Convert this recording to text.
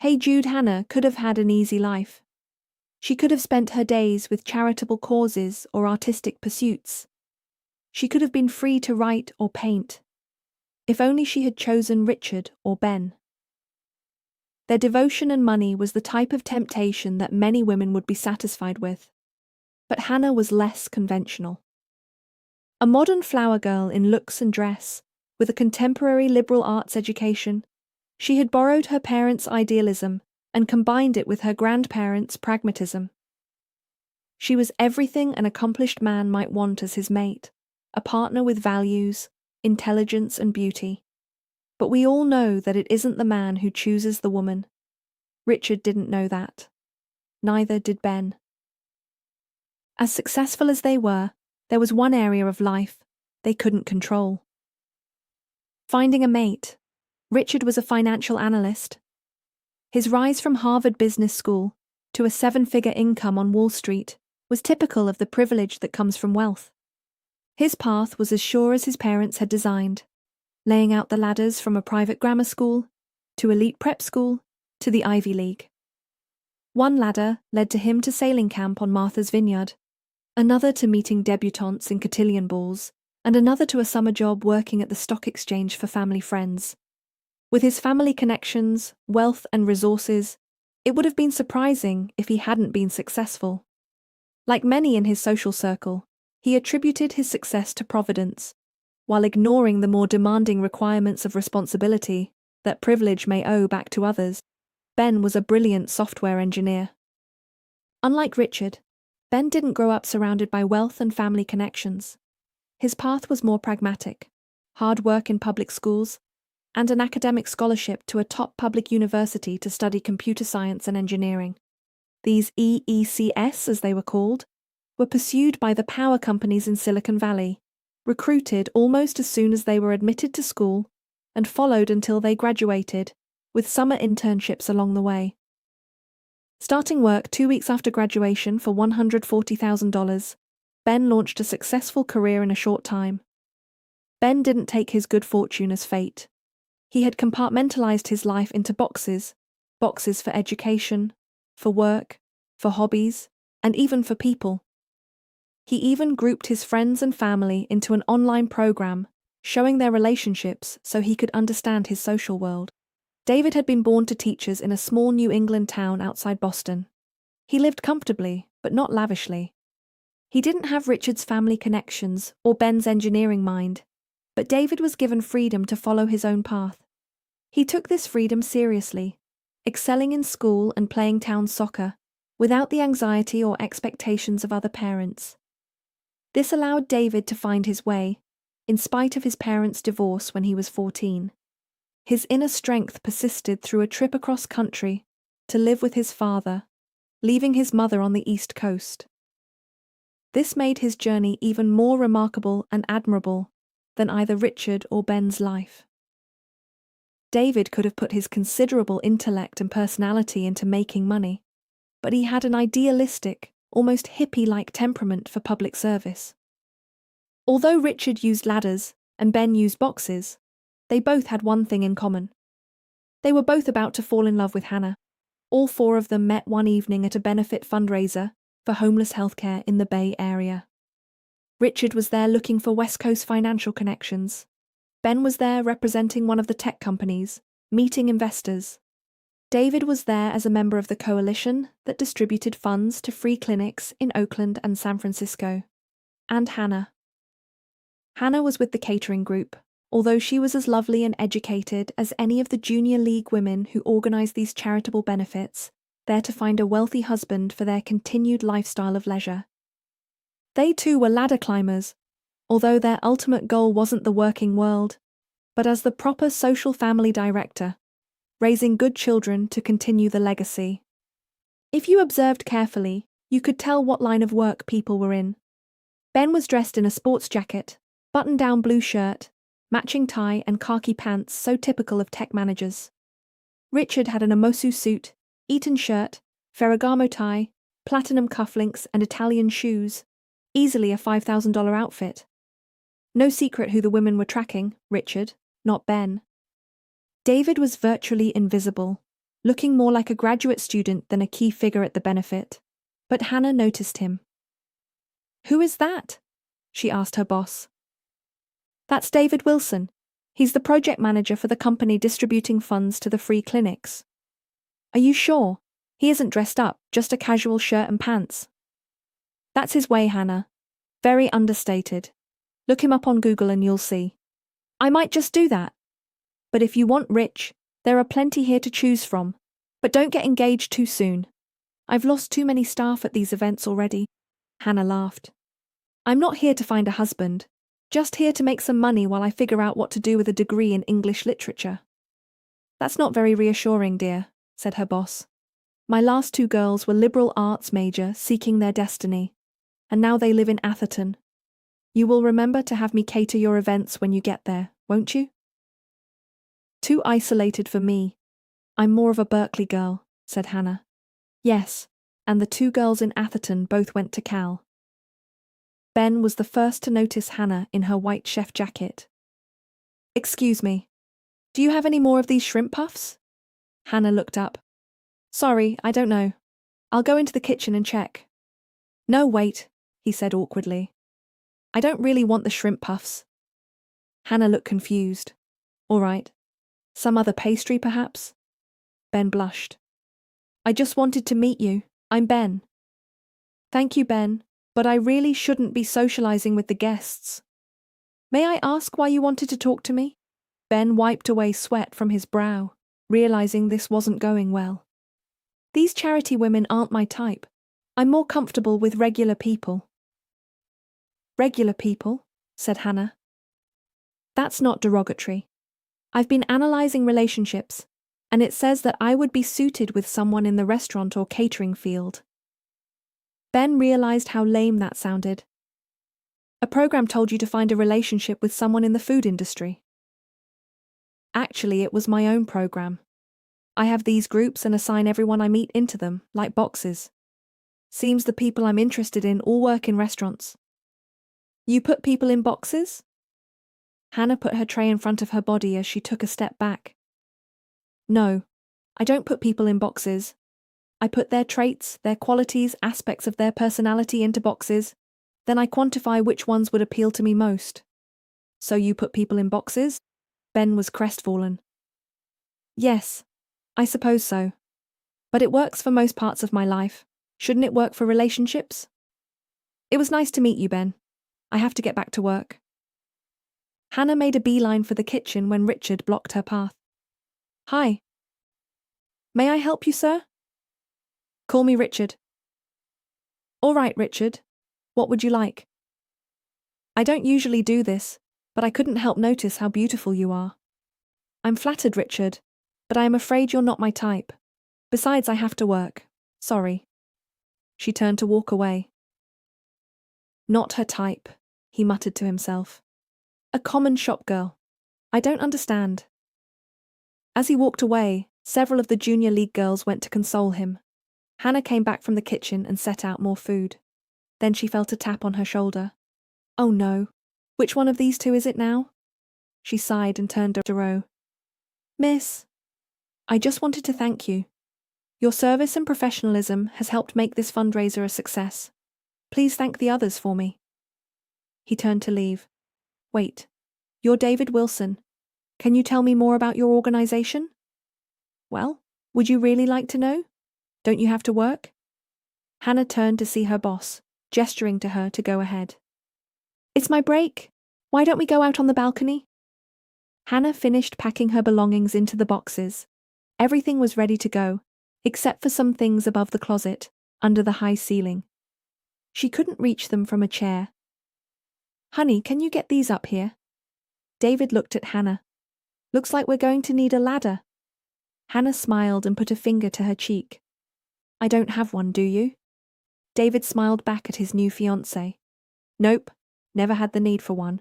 Hey Jude Hannah could have had an easy life. She could have spent her days with charitable causes or artistic pursuits. She could have been free to write or paint. If only she had chosen Richard or Ben. Their devotion and money was the type of temptation that many women would be satisfied with. But Hannah was less conventional. A modern flower girl in looks and dress, with a contemporary liberal arts education, she had borrowed her parents' idealism and combined it with her grandparents' pragmatism. She was everything an accomplished man might want as his mate, a partner with values, intelligence and beauty. But we all know that it isn't the man who chooses the woman. Richard didn't know that. Neither did Ben. As successful as they were, there was one area of life they couldn't control. Finding a mate. Richard was a financial analyst. His rise from Harvard Business School to a 7-figure income on Wall Street was typical of the privilege that comes from wealth. His path was as sure as his parents had designed, laying out the ladders from a private grammar school to elite prep school to the Ivy League. One ladder led to him to sailing camp on Martha's Vineyard, another to meeting debutantes in cotillion balls, and another to a summer job working at the stock exchange for family friends. With his family connections, wealth and resources, it would have been surprising if he hadn't been successful. Like many in his social circle, he attributed his success to providence, while ignoring the more demanding requirements of responsibility that privilege may owe back to others. Ben was a brilliant software engineer. Unlike Richard, Ben didn't grow up surrounded by wealth and family connections. His path was more pragmatic: hard work in public schools, and an academic scholarship to a top public university to study computer science and engineering. These EECS, as they were called, were pursued by the power companies in Silicon Valley, recruited almost as soon as they were admitted to school, and followed until they graduated, with summer internships along the way. Starting work 2 weeks after graduation for $140,000, Ben launched a successful career in a short time. Ben didn't take his good fortune as fate. He had compartmentalized his life into boxes for education, for work, for hobbies, and even for people. He even grouped his friends and family into an online program, showing their relationships so he could understand his social world. David had been born to teachers in a small New England town outside Boston. He lived comfortably, but not lavishly. He didn't have Richard's family connections or Ben's engineering mind, but David was given freedom to follow his own path. He took this freedom seriously, excelling in school and playing town soccer, without the anxiety or expectations of other parents. This allowed David to find his way, in spite of his parents' divorce when he was 14. His inner strength persisted through a trip across country to live with his father, leaving his mother on the East Coast. This made his journey even more remarkable and admirable than either Richard or Ben's life. David could have put his considerable intellect and personality into making money, but he had an idealistic, almost hippie-like temperament for public service. Although Richard used ladders and Ben used boxes, they both had one thing in common. They were both about to fall in love with Hannah. All four of them met one evening at a benefit fundraiser for homeless healthcare in the Bay Area. Richard was there looking for West Coast financial connections. Ben was there representing one of the tech companies, meeting investors. David was there as a member of the coalition that distributed funds to free clinics in Oakland and San Francisco. And Hannah. Hannah was with the catering group, although she was as lovely and educated as any of the junior league women who organized these charitable benefits, there to find a wealthy husband for their continued lifestyle of leisure. They too were ladder climbers, although their ultimate goal wasn't the working world, but as the proper social family director, raising good children to continue the legacy. If you observed carefully, you could tell what line of work people were in. Ben was dressed in a sports jacket, button-down blue shirt, matching tie and khaki pants so typical of tech managers. Richard had an Omosu suit, Eton shirt, Ferragamo tie, platinum cufflinks and Italian shoes, easily a $5,000 outfit. No secret who the women were tracking, Richard, not Ben. David was virtually invisible, looking more like a graduate student than a key figure at the benefit. But Hannah noticed him. "Who is that?" she asked her boss. "That's David Wilson. He's the project manager for the company distributing funds to the free clinics." "Are you sure? He isn't dressed up, just a casual shirt and pants." "That's his way, Hannah. Very understated. Look him up on Google and you'll see." "I might just do that. But if you want rich, there are plenty here to choose from. But don't get engaged too soon. I've lost too many staff at these events already." Hannah laughed. "I'm not here to find a husband. Just here to make some money while I figure out what to do with a degree in English literature." "That's not very reassuring, dear," said her boss. "My last two girls were liberal arts major seeking their destiny, and now they live in Atherton. You will remember to have me cater your events when you get there, won't you?" "Too isolated for me. I'm more of a Berkeley girl," said Hannah. "Yes, and the two girls in Atherton both went to Cal." Ben was the first to notice Hannah in her white chef jacket. "Excuse me, do you have any more of these shrimp puffs?" Hannah looked up. "Sorry, I don't know. I'll go into the kitchen and check." "No, wait," he said awkwardly. "I don't really want the shrimp puffs." Hannah looked confused. "All right. Some other pastry, perhaps?" Ben blushed. "I just wanted to meet you. I'm Ben." "Thank you, Ben, but I really shouldn't be socializing with the guests." "May I ask why you wanted to talk to me?" Ben wiped away sweat from his brow, realizing this wasn't going well. "These charity women aren't my type. I'm more comfortable with regular people." "Regular people?" said Hannah. "That's not derogatory. I've been analyzing relationships, and it says that I would be suited with someone in the restaurant or catering field." Ben realized how lame that sounded. "A program told you to find a relationship with someone in the food industry." "Actually, it was my own program. I have these groups and assign everyone I meet into them, like boxes. Seems the people I'm interested in all work in restaurants." "You put people in boxes?" Hannah put her tray in front of her body as she took a step back. "No, I don't put people in boxes. I put their traits, their qualities, aspects of their personality into boxes. Then I quantify which ones would appeal to me most." "So you put people in boxes?" Ben was crestfallen. "Yes, I suppose so. But it works for most parts of my life. Shouldn't it work for relationships?" "It was nice to meet you, Ben. I have to get back to work." Hannah made a beeline for the kitchen when Richard blocked her path. "Hi. May I help you, sir?" "Call me Richard." "All right, Richard. What would you like?" "I don't usually do this, but I couldn't help notice how beautiful you are." "I'm flattered, Richard, but I am afraid you're not my type. Besides, I have to work. Sorry." She turned to walk away. "Not her type," he muttered to himself. "A common shop girl. I don't understand." As he walked away, several of the junior league girls went to console him. Hannah came back from the kitchen and set out more food. Then she felt a tap on her shoulder. "Oh no. Which one of these two is it now?" She sighed and turned to Row. "Miss, I just wanted to thank you. Your service and professionalism has helped make this fundraiser a success. Please thank the others for me." He turned to leave. "Wait. You're David Wilson. Can you tell me more about your organization?" "Well, would you really like to know? Don't you have to work?" Hannah turned to see her boss, gesturing to her to go ahead. "It's my break. Why don't we go out on the balcony?" Hannah finished packing her belongings into the boxes. Everything was ready to go, except for some things above the closet, under the high ceiling. She couldn't reach them from a chair. "Honey, can you get these up here?" David looked at Hannah. "Looks like we're going to need a ladder." Hannah smiled and put a finger to her cheek. "I don't have one, do you?" David smiled back at his new fiancée. "Nope, never had the need for one."